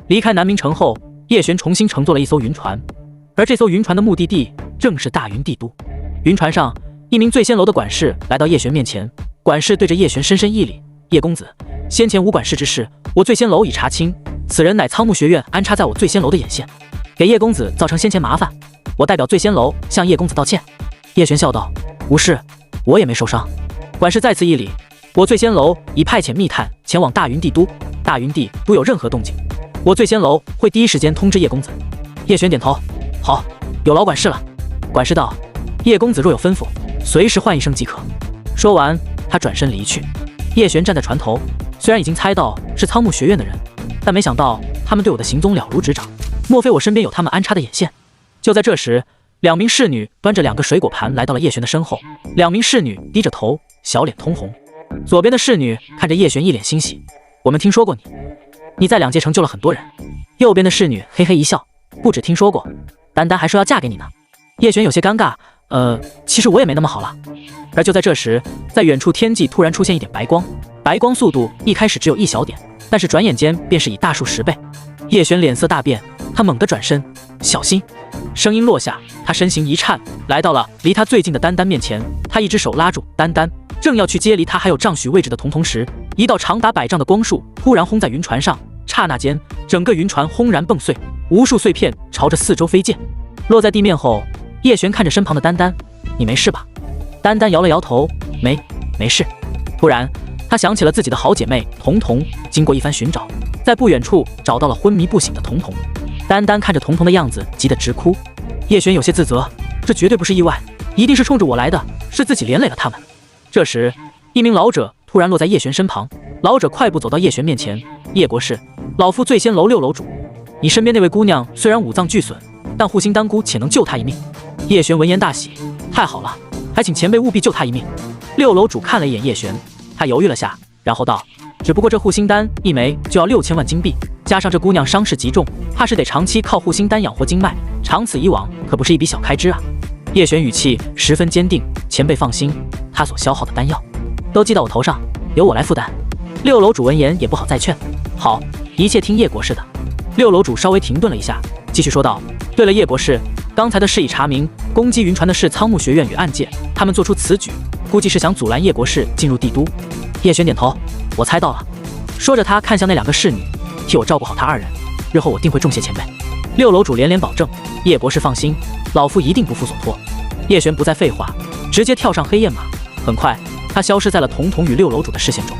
离开南明城后，叶璇重新乘坐了一艘云船，而这艘云船的目的地正是大云帝都。云船上，一名醉仙楼的管事来到叶璇面前，管事对着叶璇深深一礼：“叶公子，先前无管事之事，我醉仙楼已查清，此人乃苍木学院安插在我醉仙楼的眼线，给叶公子造成先前麻烦，我代表醉仙楼向叶公子道歉。”叶璇笑道：“无事，我也没受伤。”管事再次一礼：“我醉仙楼已派遣密探前往大云帝都，大云帝都有任何动静，我醉仙楼会第一时间通知叶公子。”叶璇点头：“好，有劳管事了。”管事道：“叶公子若有吩咐，随时唤一声即可。”说完，他转身离去。叶璇站在船头，虽然已经猜到是苍木学院的人，但没想到他们对我的行踪了如指掌。莫非我身边有他们安插的眼线？就在这时，两名侍女端着2个水果盘来到了叶璇的身后。两名侍女低着头，小脸通红。左边的侍女看着叶璇，一脸欣喜：“我们听说过你，你在2界城救了很多人。”右边的侍女嘿嘿一笑：“不止听说过，丹丹还说要嫁给你呢。”叶璇有些尴尬：“其实我也没那么好了。”而就在这时，在远处天际突然出现一点白光，白光速度一开始只有1小点，但是转眼间便是以大数10倍。叶璇脸色大变，他猛地转身：“小心！”声音落下，他身形一颤，来到了离他最近的丹丹面前。他一只手拉住丹丹，正要去接离他还有丈许位置的童童时，一道长达100丈的光束突然轰在云船上，刹那间，整个云船轰然迸碎，无数碎片朝着四周飞溅。落在地面后，叶璇看着身旁的丹丹：“你没事吧？”丹丹摇了摇头：“没事。”突然，他想起了自己的好姐妹童童，经过一番寻找，在不远处找到了昏迷不醒的童童。丹丹看着童童的样子，急得直哭。叶璇有些自责，这绝对不是意外，一定是冲着我来的，是自己连累了他们。这时，一名老者突然落在叶璇身旁，老者快步走到叶璇面前：“叶国士，老夫醉仙楼6楼主，你身边那位姑娘虽然5脏俱损，但护心丹菇且能救她一命。”叶璇闻言大喜：“太好了，还请前辈务必救她一命。”6楼主看了一眼叶璇，他犹豫了下，然后道：“只不过这护心丹一枚就要6000万金币，加上这姑娘伤势极重，怕是得长期靠护心丹养活经脉，长此以往可不是一笔小开支啊。”叶璇语气十分坚定：“前辈放心，他所消耗的丹药都记到我头上，由我来负担。”6楼主闻言也不好再劝：“好，一切听叶国士的。”6楼主稍微停顿了一下，继续说道：“对了，叶国士，刚才的事已查明，攻击云船的是苍木学院与暗界，他们做出此举，估计是想阻拦叶国士进入帝都。”叶璇点头：“我猜到了。”说着，他看向那2个侍女：“替我照顾好他2人，日后我定会重谢前辈。”6楼主连连保证：“叶国士放心，老夫一定不负所托。”叶璇不再废话，直接跳上黑焰马。很快，他消失在了童童与6楼主的视线中。